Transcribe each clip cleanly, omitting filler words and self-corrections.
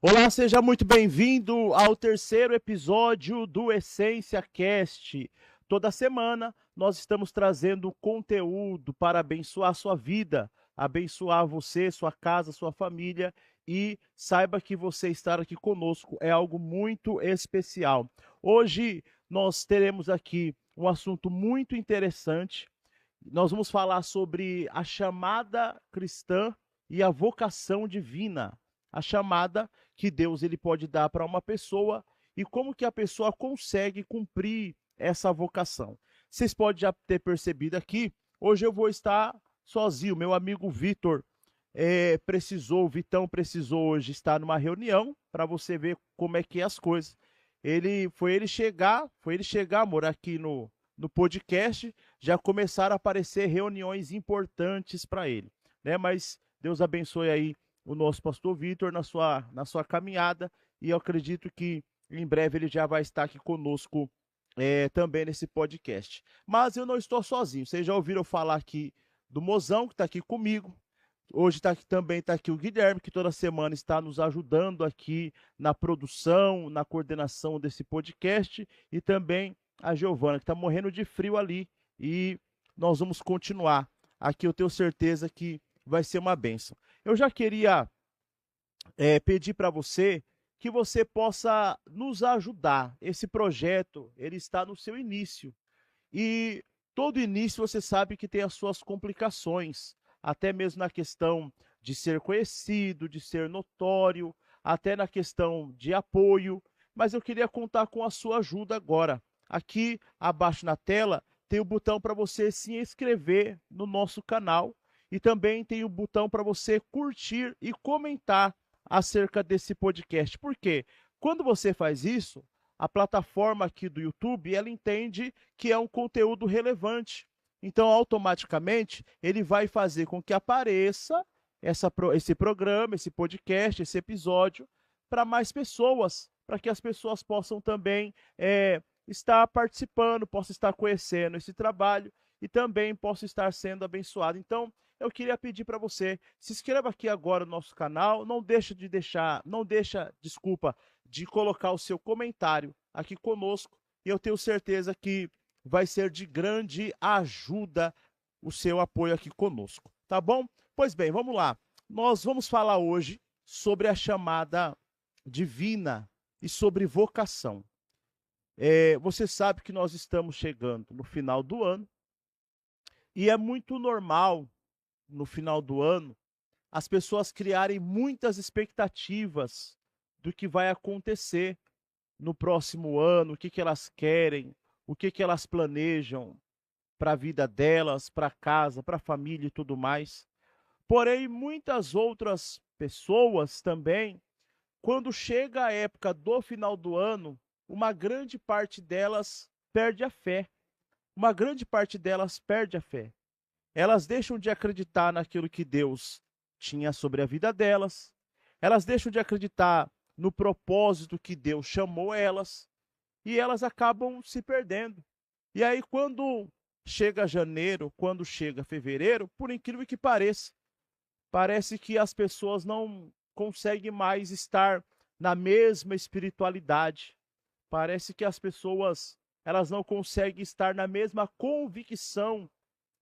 Olá, seja muito bem-vindo ao terceiro episódio do Essência Cast. Toda semana nós estamos trazendo conteúdo para abençoar a sua vida, abençoar você, sua casa, sua família, e saiba que você estar aqui conosco é algo muito especial. Hoje nós teremos aqui um assunto muito interessante. Nós vamos falar sobre a chamada cristã e a vocação divina. A chamada que Deus ele pode dar para uma pessoa e como que a pessoa consegue cumprir essa vocação. Vocês podem já ter percebido aqui, hoje eu vou estar sozinho. Meu amigo Vitor o Vitão precisou hoje estar numa reunião para você ver como é que é as coisas. Foi ele chegar, amor, aqui no podcast, já começaram a aparecer reuniões importantes para ele, né? Mas Deus abençoe aí o nosso pastor Vitor na sua caminhada, e eu acredito que em breve ele já vai estar aqui conosco também nesse podcast. Mas eu não estou sozinho, vocês já ouviram falar aqui do Mozão, que está aqui comigo. Hoje também está aqui o Guilherme, que toda semana está nos ajudando aqui na produção, na coordenação desse podcast, e também a Giovana, que está morrendo de frio ali, e nós vamos continuar. Aqui eu tenho certeza que vai ser uma bênção. Eu já queria pedir para você que você possa nos ajudar. Esse projeto, ele está no seu início. E todo início você sabe que tem as suas complicações, até mesmo na questão de ser conhecido, de ser notório, até na questão de apoio. Mas eu queria contar com a sua ajuda agora. Aqui abaixo na tela tem o botão para você se inscrever no nosso canal e também tem o botão para você curtir e comentar acerca desse podcast. Por quê? Quando você faz isso, a plataforma aqui do YouTube, ela entende que é um conteúdo relevante. Então, automaticamente, ele vai fazer com que apareça esse programa, esse podcast, esse episódio para mais pessoas, para que as pessoas possam também estar participando, possam estar conhecendo esse trabalho e também possam estar sendo abençoado. Então, eu queria pedir para você, se inscreva aqui agora no nosso canal, desculpa, de colocar o seu comentário aqui conosco, e eu tenho certeza que vai ser de grande ajuda o seu apoio aqui conosco, tá bom? Pois bem, vamos lá. Nós vamos falar hoje sobre a chamada divina e sobre vocação. Você sabe que nós estamos chegando no final do ano, e é muito normal, no final do ano, as pessoas criarem muitas expectativas do que vai acontecer no próximo ano, o que que elas querem, o que que elas planejam para a vida delas, para casa, para a família e tudo mais. Porém, muitas outras pessoas também, quando chega a época do final do ano, uma grande parte delas perde a fé. Uma grande parte delas perde a fé. Elas deixam de acreditar naquilo que Deus tinha sobre a vida delas. Elas deixam de acreditar no propósito que Deus chamou elas, e elas acabam se perdendo. E aí, quando chega janeiro, quando chega fevereiro, por incrível que pareça, parece que as pessoas não conseguem mais estar na mesma espiritualidade. Parece que as pessoas elas não conseguem estar na mesma convicção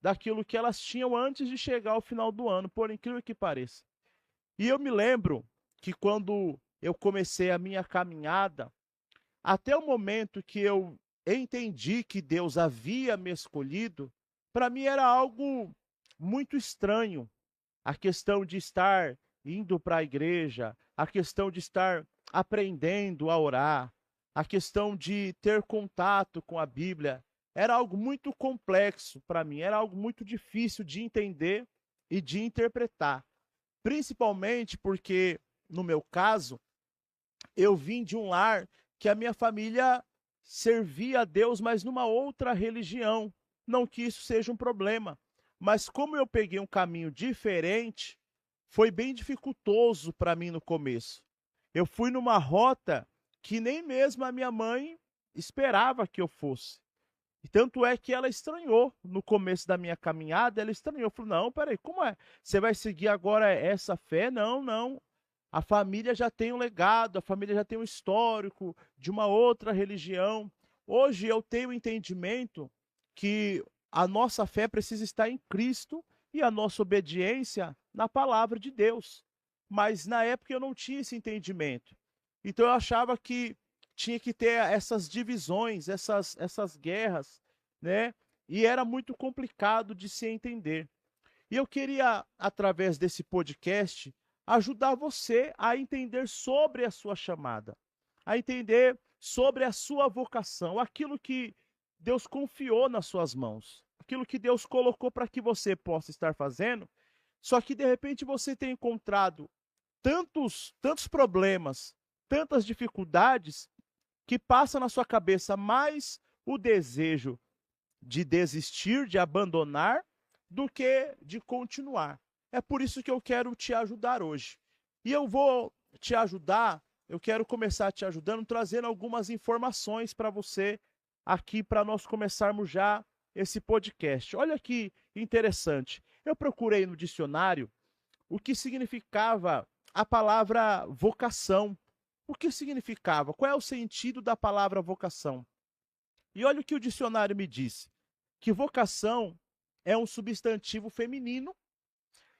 daquilo que elas tinham antes de chegar ao final do ano, por incrível que pareça. E eu me lembro que quando eu comecei a minha caminhada, até o momento que eu entendi que Deus havia me escolhido, para mim era algo muito estranho. A questão de estar indo para a igreja, a questão de estar aprendendo a orar, a questão de ter contato com a Bíblia, era algo muito complexo para mim, era algo muito difícil de entender e de interpretar. Principalmente porque, no meu caso, eu vim de um lar que a minha família servia a Deus, mas numa outra religião. Não que isso seja um problema, mas como eu peguei um caminho diferente, foi bem dificultoso para mim no começo. Eu fui numa rota que nem mesmo a minha mãe esperava que eu fosse. E tanto é que ela estranhou no começo da minha caminhada, ela estranhou, falou: "Não, peraí, como é? Você vai seguir agora essa fé? Não, não. A família já tem um legado, a família já tem um histórico de uma outra religião. Hoje eu tenho o entendimento que a nossa fé precisa estar em Cristo e a nossa obediência na palavra de Deus. Mas na época eu não tinha esse entendimento. Então eu achava que tinha que ter essas divisões, essas guerras, né? E era muito complicado de se entender. E eu queria, através desse podcast, ajudar você a entender sobre a sua chamada, a entender sobre a sua vocação, aquilo que Deus confiou nas suas mãos, aquilo que Deus colocou para que você possa estar fazendo. Só que de repente você tem encontrado tantos problemas, tantas dificuldades, que passa na sua cabeça mais o desejo de desistir, de abandonar, do que de continuar. É por isso que eu quero te ajudar hoje. E eu vou te ajudar, eu quero começar te ajudando, trazendo algumas informações para você aqui, para nós começarmos já esse podcast. Olha que interessante. Eu procurei no dicionário o que significava a palavra vocação. O que significava? Qual é o sentido da palavra vocação? E olha o que o dicionário me diz: que vocação é um substantivo feminino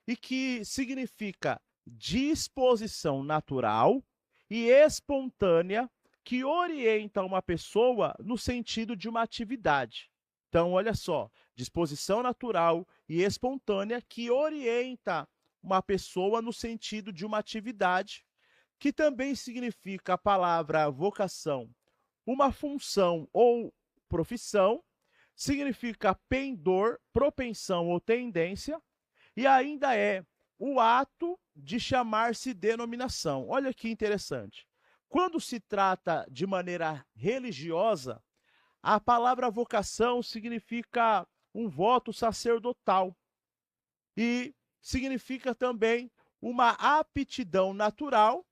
e que significa disposição natural e espontânea que orienta uma pessoa no sentido de uma atividade. Então, olha só, disposição natural e espontânea que orienta uma pessoa no sentido de uma atividade, que também significa a palavra vocação, uma função ou profissão, significa pendor, propensão ou tendência, e ainda é o ato de chamar-se denominação. Olha que interessante. Quando se trata de maneira religiosa, a palavra vocação significa um voto sacerdotal e significa também uma aptidão natural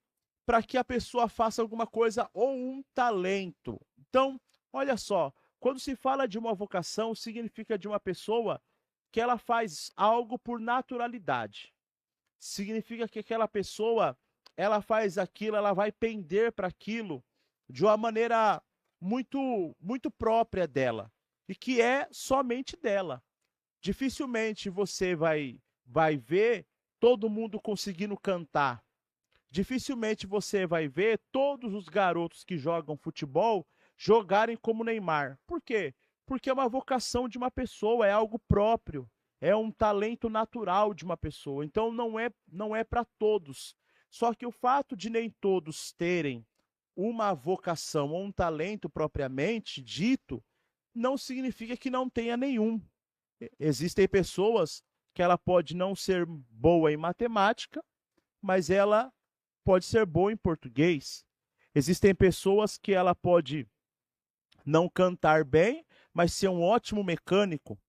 para que a pessoa faça alguma coisa ou um talento. Então, olha só, quando se fala de uma vocação, significa de uma pessoa que ela faz algo por naturalidade. Significa que aquela pessoa, ela faz aquilo, ela vai pender para aquilo de uma maneira muito própria dela e que é somente dela. Dificilmente você vai ver todo mundo conseguindo cantar. Dificilmente você vai ver todos os garotos que jogam futebol jogarem como Neymar. Por quê? Porque é uma vocação de uma pessoa, é algo próprio, é um talento natural de uma pessoa. Então não é para todos. Só que o fato de nem todos terem uma vocação ou um talento propriamente dito, não significa que não tenha nenhum. Existem pessoas que ela pode não ser boa em matemática, mas ela pode ser boa em português. Existem pessoas que ela pode não cantar bem, mas ser um ótimo mecânico.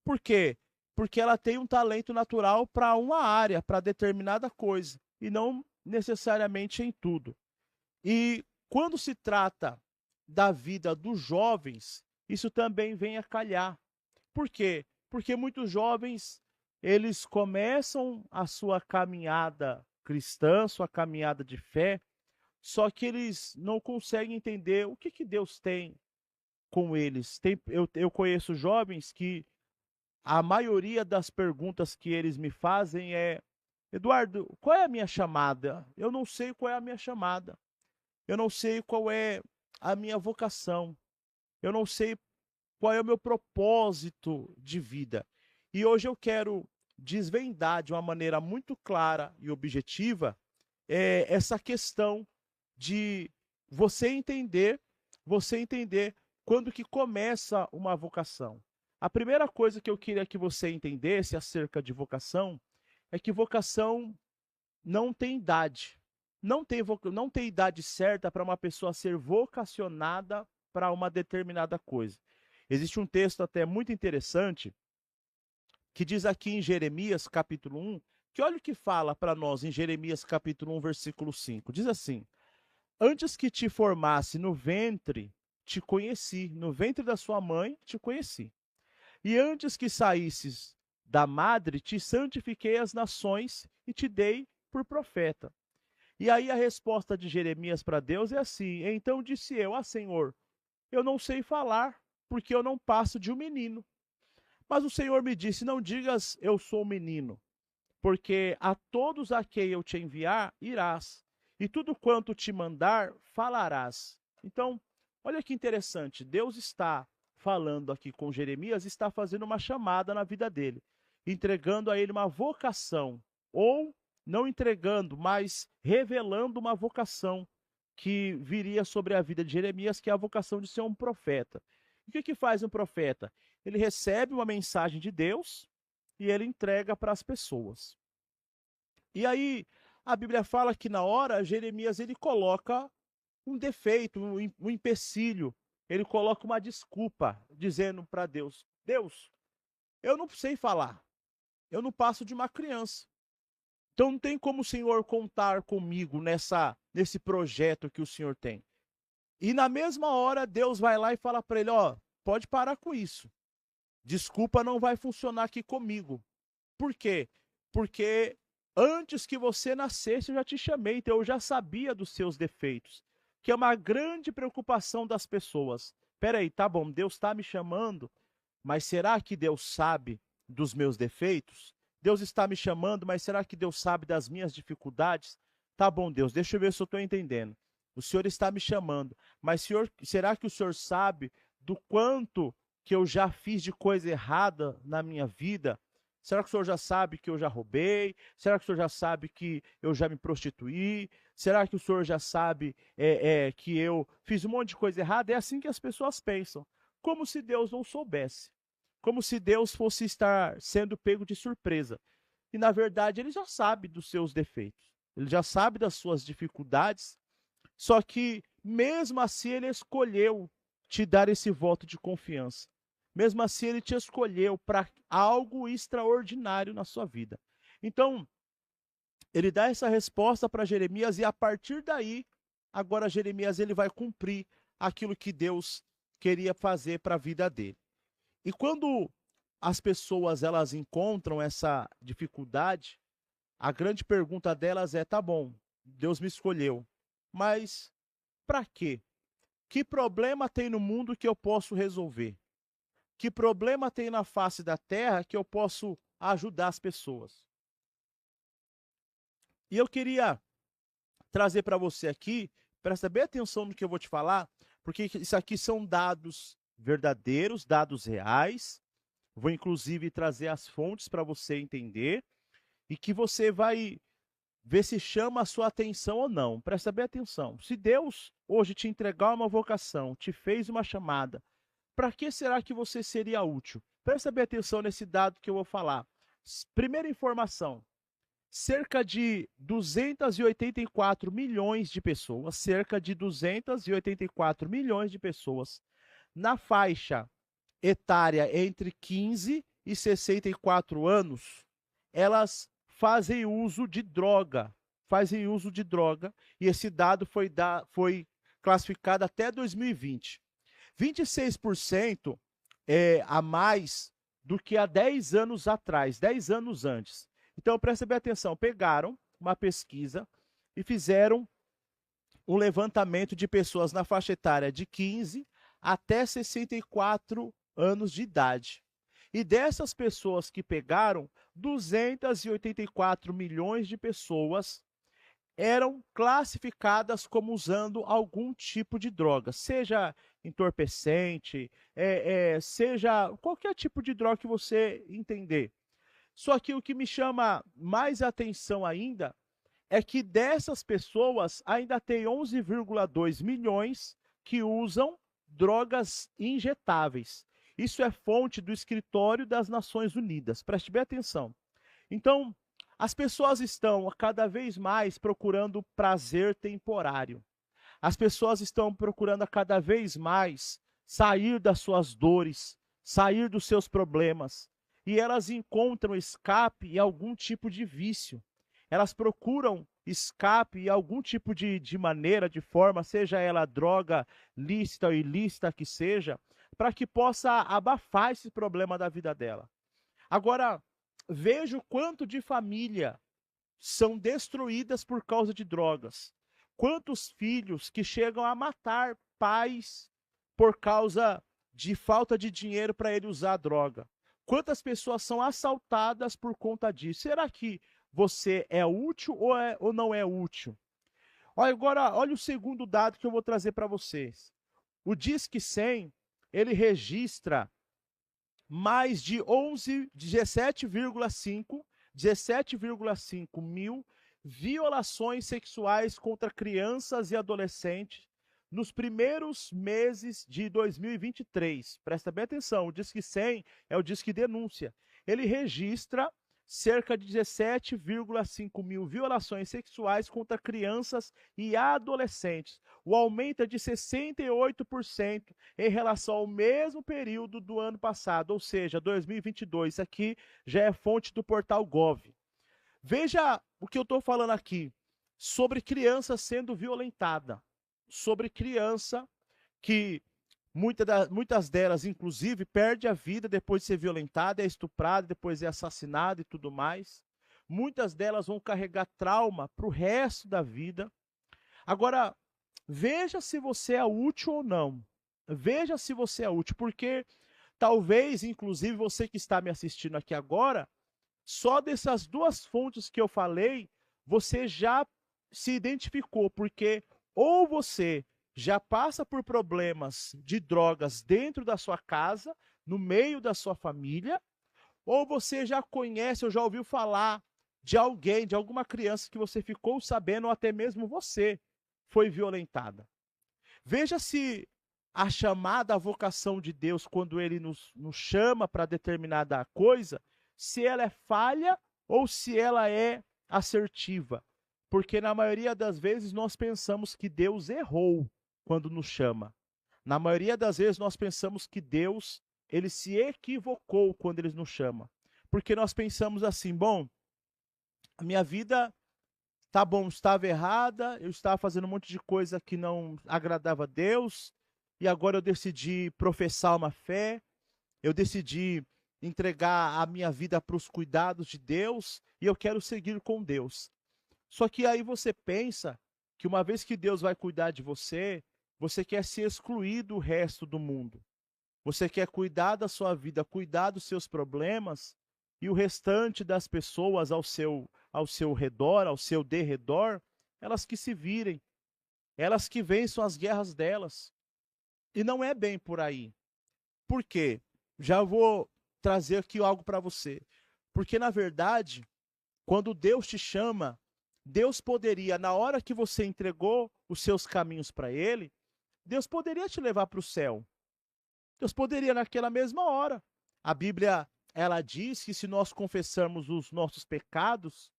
Por quê? Porque ela tem um talento natural para uma área, para determinada coisa, e não necessariamente em tudo. E quando se trata da vida dos jovens, isso também vem a calhar. Por quê? Porque muitos jovens, eles começam a sua caminhada cristã, sua caminhada de fé, só que eles não conseguem entender o que Deus tem com eles. Eu conheço jovens que a maioria das perguntas que eles me fazem é: Eduardo, qual é a minha chamada? Eu não sei qual é a minha chamada. Eu não sei qual é a minha vocação. Eu não sei qual é o meu propósito de vida. E hoje eu quero desvendar de uma maneira muito clara e objetiva essa questão de você entender quando que começa uma vocação. A primeira coisa que eu queria que você entendesse acerca de vocação é que vocação não tem idade. Não tem idade certa para uma pessoa ser vocacionada para uma determinada coisa. Existe um texto até muito interessante que diz aqui em Jeremias capítulo 1, que olha o que fala para nós em Jeremias capítulo 1, versículo 5. Diz assim: antes que te formasse no ventre, te conheci, no ventre da sua mãe, te conheci. E antes que saísses da madre, te santifiquei as nações e te dei por profeta. E aí a resposta de Jeremias para Deus é assim: então disse eu, Senhor, eu não sei falar, porque eu não passo de um menino. Mas o Senhor me disse: não digas eu sou um menino, porque a todos a quem eu te enviar, irás, e tudo quanto te mandar, falarás. Então, olha que interessante, Deus está falando aqui com Jeremias, está fazendo uma chamada na vida dele, entregando a ele uma vocação, ou não entregando, mas revelando uma vocação que viria sobre a vida de Jeremias, que é a vocação de ser um profeta. E o que faz um profeta? Ele recebe uma mensagem de Deus e ele entrega para as pessoas. E aí a Bíblia fala que na hora Jeremias ele coloca um defeito, um empecilho, ele coloca uma desculpa, dizendo para Deus: Deus, eu não sei falar, eu não passo de uma criança. Então não tem como o Senhor contar comigo nesse projeto que o Senhor tem. E na mesma hora Deus vai lá e fala para ele: ó, pode parar com isso. Desculpa não vai funcionar aqui comigo. Por quê? Porque antes que você nascesse eu já te chamei, então eu já sabia dos seus defeitos, que é uma grande preocupação das pessoas. Peraí, tá bom, Deus está me chamando, mas será que Deus sabe dos meus defeitos? Deus está me chamando, mas será que Deus sabe das minhas dificuldades? Tá bom, Deus, deixa eu ver se eu estou entendendo. O Senhor está me chamando, mas será que o Senhor sabe do quanto que eu já fiz de coisa errada na minha vida? Será que o Senhor já sabe que eu já roubei? Será que o Senhor já sabe que eu já me prostituí? Será que o Senhor já sabe que eu fiz um monte de coisa errada? É assim que as pessoas pensam, como se Deus não soubesse, como se Deus fosse estar sendo pego de surpresa. E na verdade ele já sabe dos seus defeitos, ele já sabe das suas dificuldades, só que mesmo assim ele escolheu te dar esse voto de confiança. Mesmo assim, ele te escolheu para algo extraordinário na sua vida. Então, ele dá essa resposta para Jeremias e a partir daí, agora Jeremias ele vai cumprir aquilo que Deus queria fazer para a vida dele. E quando as pessoas elas encontram essa dificuldade, a grande pergunta delas é: tá bom, Deus me escolheu, mas para quê? Que problema tem no mundo que eu posso resolver? Que problema tem na face da terra que eu posso ajudar as pessoas? E eu queria trazer para você aqui, presta bem atenção no que eu vou te falar, porque isso aqui são dados verdadeiros, dados reais. Vou inclusive trazer as fontes para você entender e que você vai ver se chama a sua atenção ou não. Presta bem atenção. Se Deus hoje te entregar uma vocação, te fez uma chamada, para que será que você seria útil? Presta bem atenção nesse dado que eu vou falar. Primeira informação: cerca de 284 milhões de pessoas, cerca de 284 milhões de pessoas na faixa etária entre 15 e 64 anos, elas fazem uso de droga, e esse dado foi classificado até 2020. 26% a mais do que há 10 anos atrás, 10 anos antes. Então, presta bem atenção, pegaram uma pesquisa e fizeram um levantamento de pessoas na faixa etária de 15 até 64 anos de idade. E dessas pessoas que pegaram, 284 milhões de pessoas eram classificadas como usando algum tipo de droga, seja entorpecente, seja qualquer tipo de droga que você entender. Só que o que me chama mais atenção ainda é que dessas pessoas ainda tem 11,2 milhões que usam drogas injetáveis. Isso é fonte do Escritório das Nações Unidas. Preste bem atenção. Então, as pessoas estão cada vez mais procurando prazer temporário. As pessoas estão procurando cada vez mais sair das suas dores, sair dos seus problemas. E elas encontram escape em algum tipo de vício. Elas procuram escape em algum tipo de maneira, de forma, seja ela droga lícita ou ilícita que seja, para que possa abafar esse problema da vida dela. Agora, veja o quanto de família são destruídas por causa de drogas? Quantos filhos que chegam a matar pais por causa de falta de dinheiro para ele usar droga? Quantas pessoas são assaltadas por conta disso? Será que você é útil ou não é útil? Olha, agora, olha o segundo dado que eu vou trazer para vocês. O Disque 100, ele registra mais de 17,5 mil violações sexuais contra crianças e adolescentes nos primeiros meses de 2023. Presta bem atenção, o Disque 100 é o Disque Denúncia. Ele registra cerca de 17,5 mil violações sexuais contra crianças e adolescentes. O aumento é de 68% em relação ao mesmo período do ano passado, ou seja, 2022. Isso aqui já é fonte do portal Gov. Veja o que eu estou falando aqui sobre criança sendo violentada, sobre criança que muitas delas, inclusive, perde a vida depois de ser violentada, é estuprada, depois é assassinada e tudo mais. Muitas delas vão carregar trauma para o resto da vida. Agora, veja se você é útil ou não. Veja se você é útil, porque talvez, inclusive, você que está me assistindo aqui agora, só dessas duas fontes que eu falei, você já se identificou, porque ou você já passa por problemas de drogas dentro da sua casa, no meio da sua família, ou você já conhece ou já ouviu falar de alguém, de alguma criança que você ficou sabendo, ou até mesmo você foi violentada. Veja se a chamada, a vocação de Deus, quando Ele nos chama para determinada coisa, se ela é falha ou se ela é assertiva. Porque na maioria das vezes nós pensamos que Deus errou quando nos chama. Na maioria das vezes nós pensamos que Deus, ele se equivocou quando ele nos chama. Porque nós pensamos assim, bom, a minha vida, tá bom, estava errada, eu estava fazendo um monte de coisa que não agradava a Deus, e agora eu decidi professar uma fé, eu decidi entregar a minha vida para os cuidados de Deus, e eu quero seguir com Deus. Só que aí você pensa que uma vez que Deus vai cuidar de você, você quer se excluir do resto do mundo. Você quer cuidar da sua vida, cuidar dos seus problemas, e o restante das pessoas ao seu redor, ao seu derredor, elas que se virem, elas que vençam as guerras delas. E não é bem por aí. Por quê? Já vou trazer aqui algo para você. Porque, na verdade, quando Deus te chama, Deus poderia, na hora que você entregou os seus caminhos para Ele, Deus poderia te levar para o céu. Deus poderia naquela mesma hora. A Bíblia, ela diz que se nós confessarmos os nossos pecados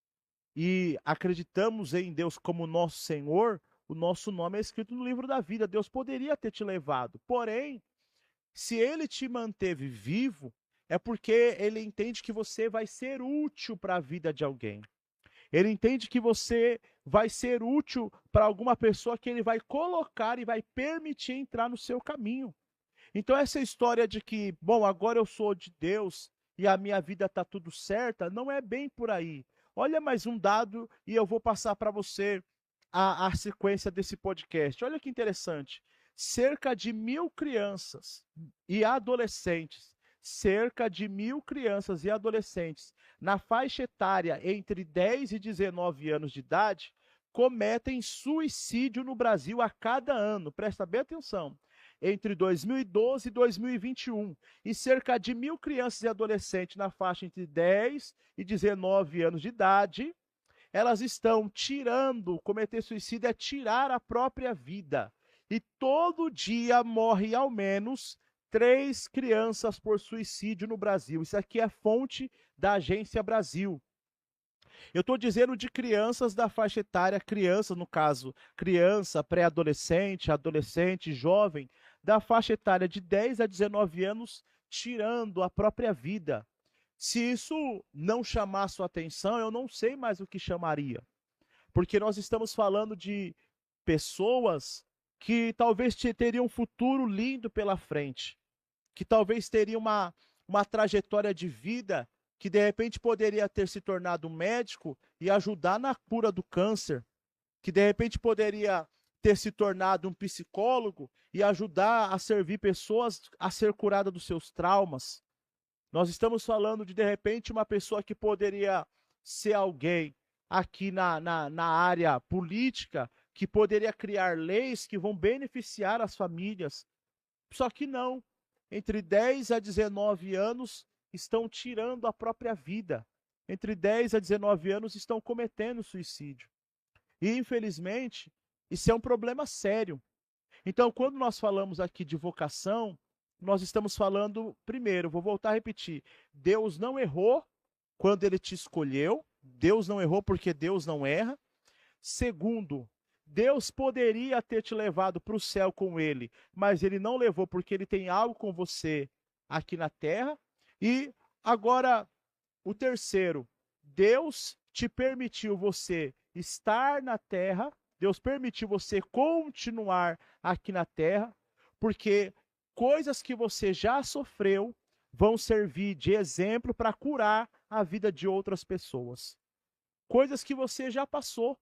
e acreditamos em Deus como nosso Senhor, o nosso nome é escrito no livro da vida. Deus poderia ter te levado. Porém, se Ele te manteve vivo, é porque Ele entende que você vai ser útil para a vida de alguém. Ele entende que você vai ser útil para alguma pessoa que Ele vai colocar e vai permitir entrar no seu caminho. Então essa história de que, bom, agora eu sou de Deus e a minha vida está tudo certa, não é bem por aí. Olha mais um dado e eu vou passar para você a sequência desse podcast. Olha que interessante. Cerca de 1.000 crianças e adolescentes, cerca de 1.000 crianças e adolescentes na faixa etária entre 10 e 19 anos de idade cometem suicídio no Brasil a cada ano. Presta bem atenção. Entre 2012 e 2021, e cerca de 1.000 crianças e adolescentes na faixa entre 10 e 19 anos de idade, elas estão cometer suicídio é tirar a própria vida. E todo dia morre ao menos 3 crianças por suicídio no Brasil. Isso aqui é fonte da Agência Brasil. Eu estou dizendo de crianças da faixa etária, criança, no caso, criança, pré-adolescente, adolescente, jovem, da faixa etária de 10 a 19 anos, tirando a própria vida. Se isso não chamar sua atenção, eu não sei mais o que chamaria. Porque nós estamos falando de pessoas que talvez teriam um futuro lindo pela frente, que talvez teriam uma trajetória de vida que de repente poderia ter se tornado médico e ajudar na cura do câncer, que de repente poderia ter se tornado um psicólogo e ajudar a servir pessoas a ser curada dos seus traumas. Nós estamos falando de repente, uma pessoa que poderia ser alguém aqui na área política, que poderia criar leis que vão beneficiar as famílias. Só que não. Entre 10 a 19 anos estão tirando a própria vida. Entre 10 a 19 anos estão cometendo suicídio. E, infelizmente, isso é um problema sério. Então, quando nós falamos aqui de vocação, nós estamos falando, primeiro, vou voltar a repetir, Deus não errou quando ele te escolheu, Deus não errou porque Deus não erra. Segundo, Deus poderia ter te levado para o céu com ele, mas ele não levou porque ele tem algo com você aqui na terra. E agora, o terceiro, Deus te permitiu você estar na terra, Deus permitiu você continuar aqui na terra, porque coisas que você já sofreu vão servir de exemplo para curar a vida de outras pessoas. Coisas que você já passou.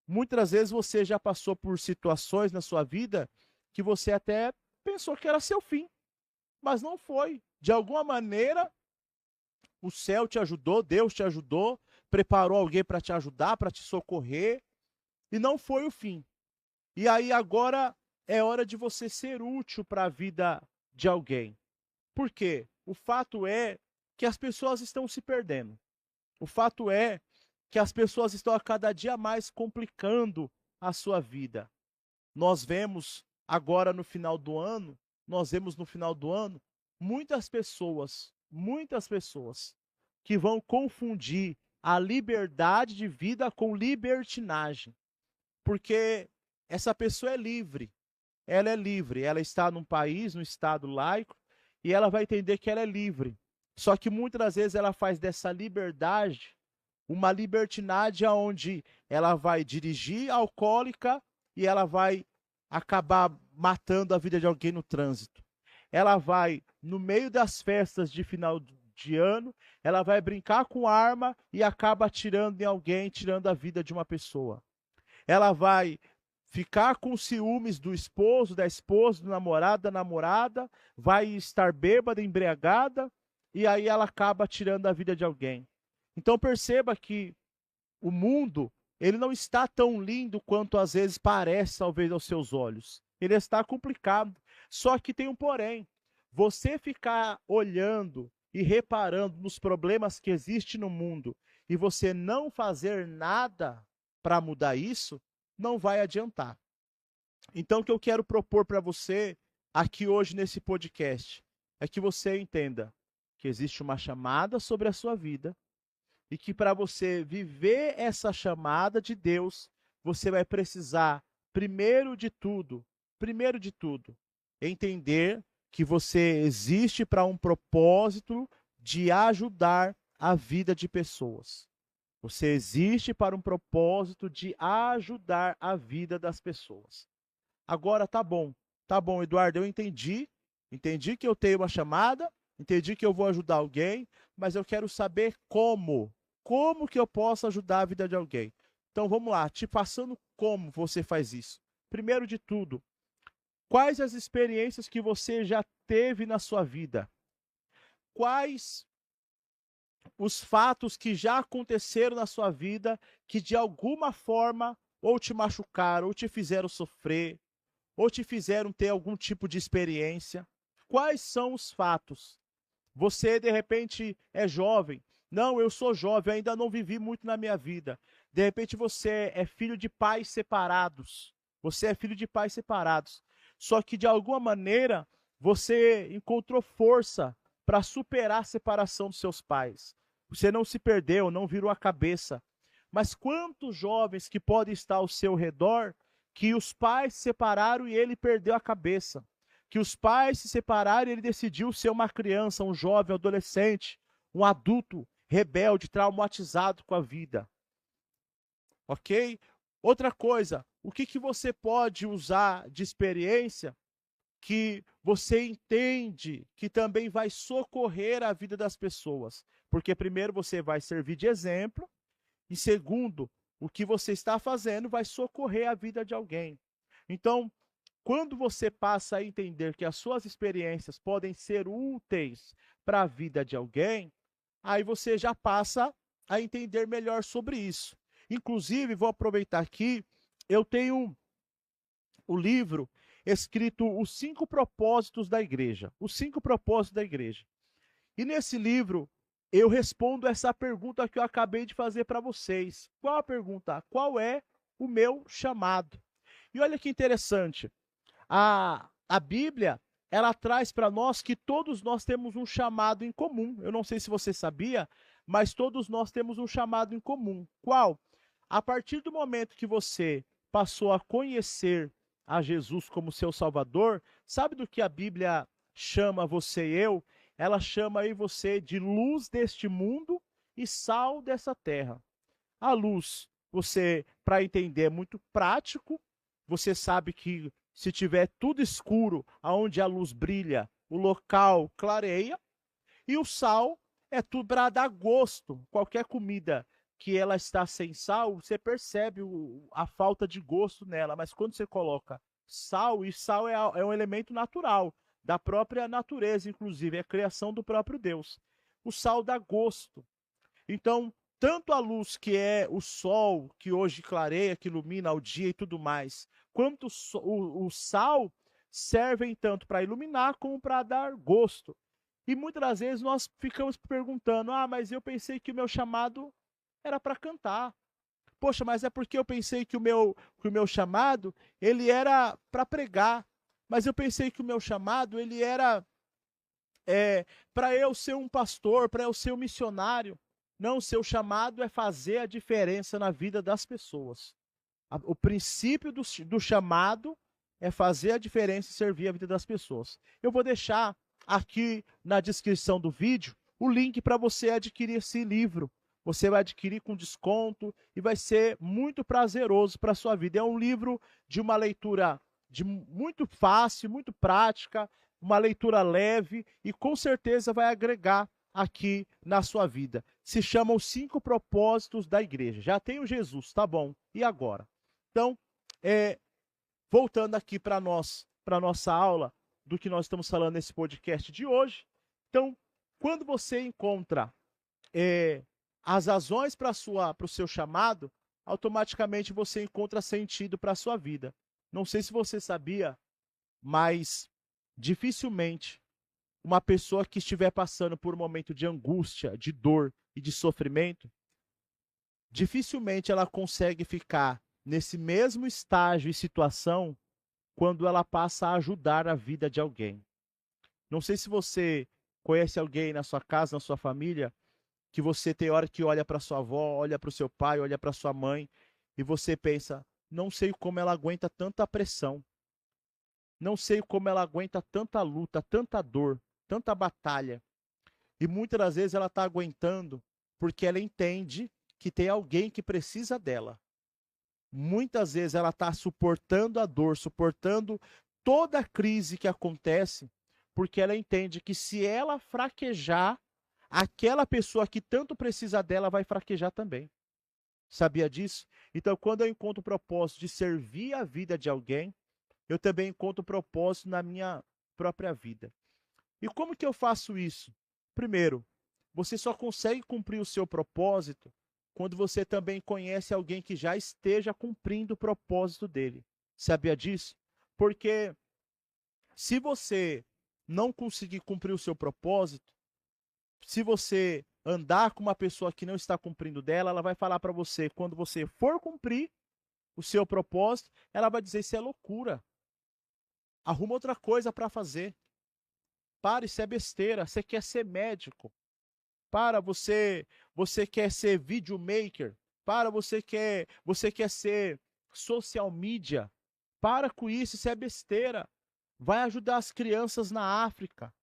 Muitas vezes você já passou por situações na sua vida que você até pensou que era seu fim, mas não foi. De alguma maneira, o céu te ajudou, Deus te ajudou, preparou alguém para te ajudar, para te socorrer, e não foi o fim. E aí agora é hora de você ser útil para a vida de alguém. Por quê? O fato é que as pessoas estão se perdendo. O fato é que as pessoas estão a cada dia mais complicando a sua vida. Nós vemos agora no final do ano, muitas pessoas que vão confundir a liberdade de vida com libertinagem. Porque essa pessoa é livre, ela está num país, num estado laico, e ela vai entender que ela é livre. Só que muitas vezes ela faz dessa liberdade uma libertinagem onde ela vai dirigir alcoólica e ela vai acabar matando a vida de alguém no trânsito. Ela vai, no meio das festas de final de ano, ela vai brincar com arma e acaba atirando em alguém, tirando a vida de uma pessoa. Ela vai ficar com ciúmes do esposo, da esposa, do namorado, da namorada, vai estar bêbada, embriagada, e aí ela acaba tirando a vida de alguém. Então perceba que o mundo, ele não está tão lindo quanto às vezes parece, talvez, aos seus olhos. Ele está complicado. Só que tem um porém. Você ficar olhando e reparando nos problemas que existem no mundo e você não fazer nada para mudar isso, não vai adiantar. Então o que eu quero propor para você aqui hoje nesse podcast é que você entenda que existe uma chamada sobre a sua vida, e que para você viver essa chamada de Deus, você vai precisar, primeiro de tudo, entender que você existe para um propósito de ajudar a vida de pessoas. Você existe para um propósito de ajudar a vida das pessoas. Agora tá bom, Eduardo, eu entendi que eu tenho uma chamada, entendi que eu vou ajudar alguém, mas eu quero saber como. Como que eu posso ajudar a vida de alguém? Então vamos lá, te passando como você faz isso. Primeiro de tudo, quais as experiências que você já teve na sua vida? Quais os fatos que já aconteceram na sua vida que de alguma forma ou te machucaram, ou te fizeram sofrer, ou te fizeram ter algum tipo de experiência? Quais são os fatos? Você, de repente, é jovem. Não, eu sou jovem, ainda não vivi muito na minha vida. De repente você é filho de pais separados. Você é filho de pais separados. Só que de alguma maneira você encontrou força para superar a separação dos seus pais. Você não se perdeu, não virou a cabeça. Mas quantos jovens que podem estar ao seu redor que os pais se separaram e ele perdeu a cabeça? Que os pais se separaram e ele decidiu ser uma criança, um jovem, um adolescente, um adulto rebelde, traumatizado com a vida. Ok? Outra coisa, o que você pode usar de experiência que você entende que também vai socorrer a vida das pessoas. Porque primeiro você vai servir de exemplo e segundo, o que você está fazendo vai socorrer a vida de alguém. Então, quando você passa a entender que as suas experiências podem ser úteis para a vida de alguém, aí você já passa a entender melhor sobre isso. Inclusive, vou aproveitar aqui, eu tenho o livro escrito Os 5 Propósitos da Igreja. Os 5 Propósitos da Igreja. E nesse livro, eu respondo essa pergunta que eu acabei de fazer para vocês. Qual a pergunta? Qual é o meu chamado? E olha que interessante. A Bíblia, ela traz para nós que todos nós temos um chamado em comum. Eu não sei se você sabia, mas todos nós temos um chamado em comum. Qual? A partir do momento que você passou a conhecer a Jesus como seu Salvador, sabe do que a Bíblia chama você e eu? Ela chama aí você de luz deste mundo e sal dessa terra. A luz, você, para entender, é muito prático. Você sabe que se tiver tudo escuro, aonde a luz brilha, o local clareia. E o sal é tudo para dar gosto. Qualquer comida que ela está sem sal, você percebe a falta de gosto nela. Mas quando você coloca sal, e sal é um elemento natural, da própria natureza, inclusive, é a criação do próprio Deus. O sal dá gosto. Então, tanto a luz que é o sol, que hoje clareia, que ilumina o dia e tudo mais, quanto o sal servem tanto para iluminar como para dar gosto. E muitas das vezes nós ficamos perguntando: ah, mas eu pensei que o meu chamado era para cantar. Poxa, mas é porque eu pensei que o meu chamado ele era para pregar. Mas eu pensei que o meu chamado ele era para eu ser um pastor, para eu ser um missionário. Não, o seu chamado é fazer a diferença na vida das pessoas. O princípio do chamado é fazer a diferença e servir a vida das pessoas. Eu vou deixar aqui na descrição do vídeo o link para você adquirir esse livro. Você vai adquirir com desconto e vai ser muito prazeroso para a sua vida. É um livro de uma leitura muito fácil, muito prática, uma leitura leve e com certeza vai agregar aqui na sua vida. Se chama Os 5 Propósitos da Igreja. Já tem o Jesus, tá bom. E agora? Então, voltando aqui para nossa aula do que nós estamos falando nesse podcast de hoje. Então, quando você encontra as razões para o seu chamado, automaticamente você encontra sentido para a sua vida. Não sei se você sabia, mas dificilmente uma pessoa que estiver passando por um momento de angústia, de dor e de sofrimento, dificilmente ela consegue ficar nesse mesmo estágio e situação quando ela passa a ajudar a vida de alguém. Não sei se você conhece alguém na sua casa, na sua família, que você tem hora que olha para sua avó, olha para o seu pai, olha para sua mãe e você pensa: não sei como ela aguenta tanta pressão. Não sei como ela aguenta tanta luta, tanta dor, tanta batalha. E muitas das vezes ela está aguentando porque ela entende que tem alguém que precisa dela. Muitas vezes ela está suportando a dor, suportando toda a crise que acontece, porque ela entende que se ela fraquejar, aquela pessoa que tanto precisa dela vai fraquejar também. Sabia disso? Então, quando eu encontro o propósito de servir a vida de alguém, eu também encontro o propósito na minha própria vida. E como que eu faço isso? Primeiro, você só consegue cumprir o seu propósito quando você também conhece alguém que já esteja cumprindo o propósito dele. Sabia disso? Porque se você não conseguir cumprir o seu propósito, se você andar com uma pessoa que não está cumprindo dela, ela vai falar para você, quando você for cumprir o seu propósito, ela vai dizer: isso é loucura. Arruma outra coisa para fazer. Para, isso é besteira. Você quer ser médico. Para, você quer ser videomaker. Para, você quer ser social media. Para com isso é besteira. Vai ajudar as crianças na África.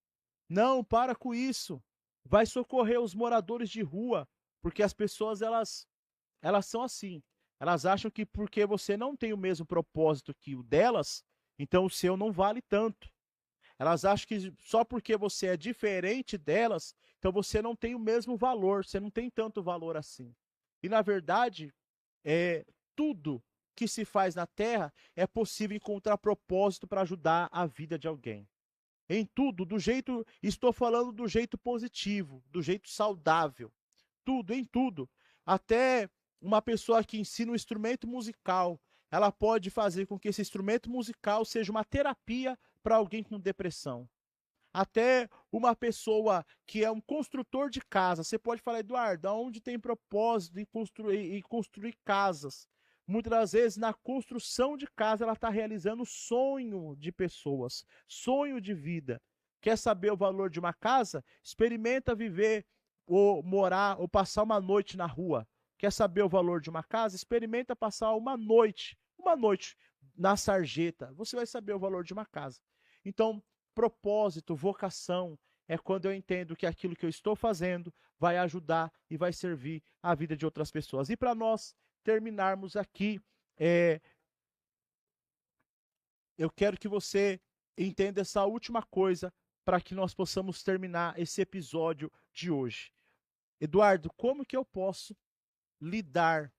Não, para com isso. Vai socorrer os moradores de rua, porque as pessoas elas são assim. Elas acham que porque você não tem o mesmo propósito que o delas, então o seu não vale tanto. Elas acham que só porque você é diferente delas, então você não tem o mesmo valor, você não tem tanto valor assim. E na verdade, tudo que se faz na Terra é possível encontrar propósito para ajudar a vida de alguém. Em tudo, estou falando do jeito positivo, do jeito saudável. Tudo, em tudo. Até uma pessoa que ensina um instrumento musical, ela pode fazer com que esse instrumento musical seja uma terapia para alguém com depressão. Até uma pessoa que é um construtor de casa, você pode falar, Eduardo, onde tem propósito em construir casas? Muitas das vezes, na construção de casa, ela está realizando sonho de pessoas, sonho de vida. Quer saber o valor de uma casa? Experimenta viver ou morar ou passar uma noite na rua. Quer saber o valor de uma casa? Experimenta passar uma noite na sarjeta. Você vai saber o valor de uma casa. Então, propósito, vocação, é quando eu entendo que aquilo que eu estou fazendo vai ajudar e vai servir a vida de outras pessoas. E para nós terminarmos aqui, eu quero que você entenda essa última coisa para que nós possamos terminar esse episódio de hoje. Eduardo, como que eu posso lidar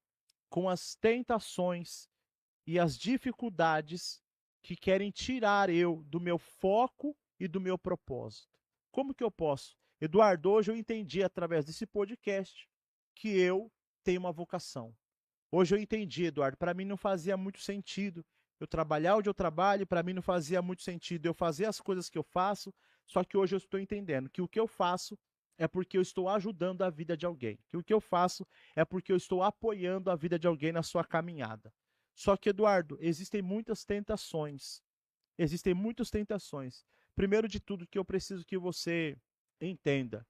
com as tentações e as dificuldades que querem tirar eu do meu foco e do meu propósito? Como que eu posso? Eduardo, hoje eu entendi através desse podcast que eu tenho uma vocação. Hoje eu entendi, Eduardo, para mim não fazia muito sentido eu trabalhar onde eu trabalho, para mim não fazia muito sentido eu fazer as coisas que eu faço, só que hoje eu estou entendendo que o que eu faço é porque eu estou ajudando a vida de alguém, que o que eu faço é porque eu estou apoiando a vida de alguém na sua caminhada. Só que, Eduardo, existem muitas tentações. Existem muitas tentações. Primeiro de tudo, que eu preciso que você entenda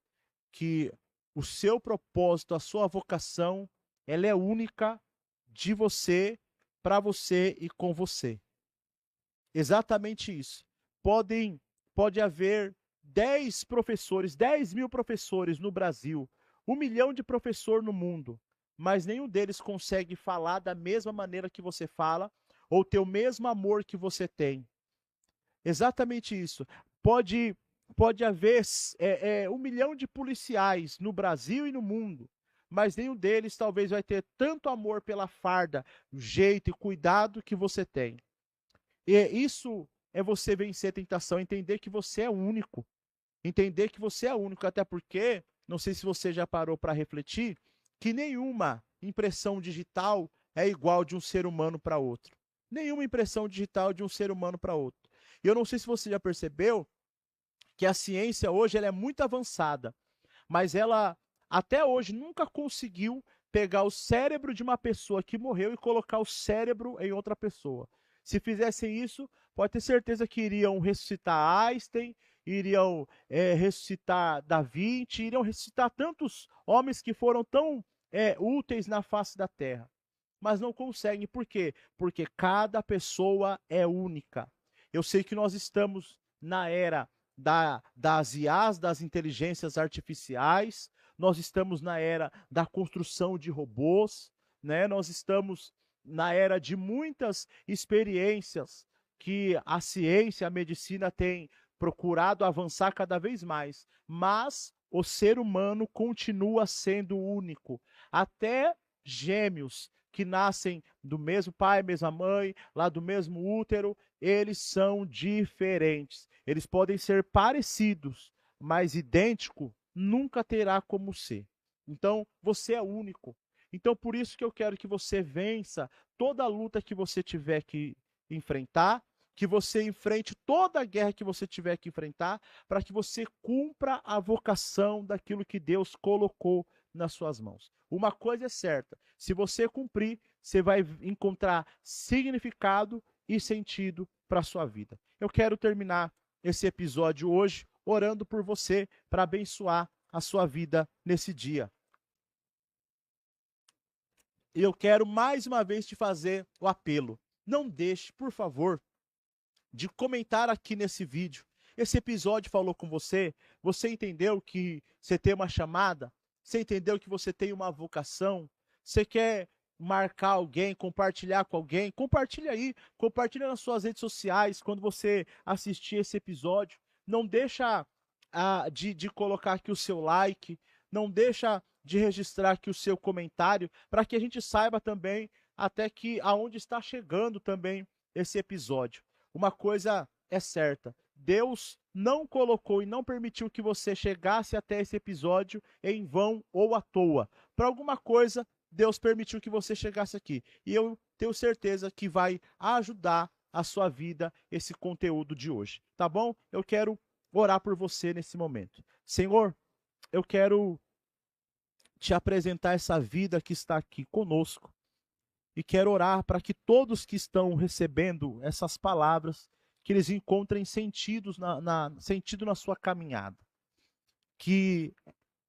que o seu propósito, a sua vocação, ela é única de você, para você e com você. Exatamente isso. Pode haver 10 professores, 10 mil professores no Brasil, 1 milhão de professores no mundo, mas nenhum deles consegue falar da mesma maneira que você fala ou ter o mesmo amor que você tem. Exatamente isso. Pode haver 1 milhão de policiais no Brasil e no mundo, mas nenhum deles talvez vai ter tanto amor pela farda, jeito e cuidado que você tem. E isso é você vencer a tentação, entender que você é único. Entender que você é único, até porque, não sei se você já parou para refletir, que nenhuma impressão digital é igual de um ser humano para outro. Nenhuma impressão digital de um ser humano para outro. E eu não sei se você já percebeu que a ciência hoje ela é muito avançada, mas ela até hoje nunca conseguiu pegar o cérebro de uma pessoa que morreu e colocar o cérebro em outra pessoa. Se fizessem isso, pode ter certeza que iriam ressuscitar Einstein, iriam ressuscitar Da Vinci, iriam ressuscitar tantos homens que foram tão úteis na face da Terra. Mas não conseguem. Por quê? Porque cada pessoa é única. Eu sei que nós estamos na era das IAs, das inteligências artificiais, nós estamos na era da construção de robôs, né? Nós estamos na era de muitas experiências que a ciência, a medicina tem procurado avançar cada vez mais, mas o ser humano continua sendo único. Até gêmeos que nascem do mesmo pai, mesma mãe, lá do mesmo útero, eles são diferentes. Eles podem ser parecidos, mas idêntico nunca terá como ser. Então, você é único. Então, por isso que eu quero que você vença toda a luta que você tiver que enfrentar, que você enfrente toda a guerra que você tiver que enfrentar, para que você cumpra a vocação daquilo que Deus colocou nas suas mãos. Uma coisa é certa, se você cumprir, você vai encontrar significado e sentido para a sua vida. Eu quero terminar esse episódio hoje orando por você para abençoar a sua vida nesse dia. E eu quero mais uma vez te fazer o apelo. Não deixe, por favor, de comentar aqui nesse vídeo. Esse episódio falou com você? Você entendeu que você tem uma chamada? Você entendeu que você tem uma vocação? Você quer marcar alguém, compartilhar com alguém, compartilha aí, compartilha nas suas redes sociais quando você assistir esse episódio. Não deixa de colocar aqui o seu like, não deixa de registrar aqui o seu comentário, para que a gente saiba também até que aonde está chegando também esse episódio. Uma coisa é certa, Deus não colocou e não permitiu que você chegasse até esse episódio em vão ou à toa. Para alguma coisa, Deus permitiu que você chegasse aqui. E eu tenho certeza que vai ajudar a sua vida esse conteúdo de hoje, tá bom? Eu quero orar por você nesse momento. Senhor, eu quero te apresentar essa vida que está aqui conosco e quero orar para que todos que estão recebendo essas palavras, que eles encontrem sentido na sua caminhada. Que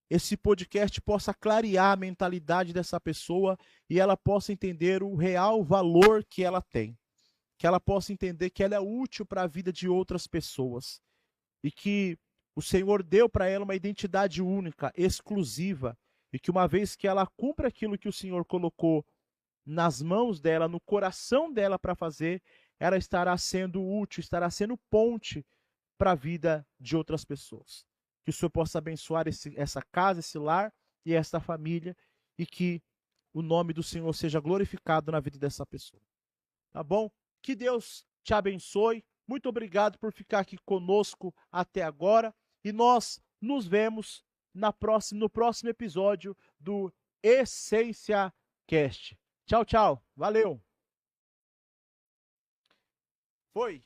esse podcast possa clarear a mentalidade dessa pessoa e ela possa entender o real valor que ela tem. Que ela possa entender que ela é útil para a vida de outras pessoas. E que o Senhor deu para ela uma identidade única, exclusiva. E que uma vez que ela cumpra aquilo que o Senhor colocou nas mãos dela, no coração dela para fazer, ela estará sendo útil, estará sendo ponte para a vida de outras pessoas. Que o Senhor possa abençoar essa casa, esse lar e esta família, e que o nome do Senhor seja glorificado na vida dessa pessoa. Tá bom? Que Deus te abençoe. Muito obrigado por ficar aqui conosco até agora. E nós nos vemos no próximo episódio do Essência Cast. Tchau, tchau. Valeu. Foi.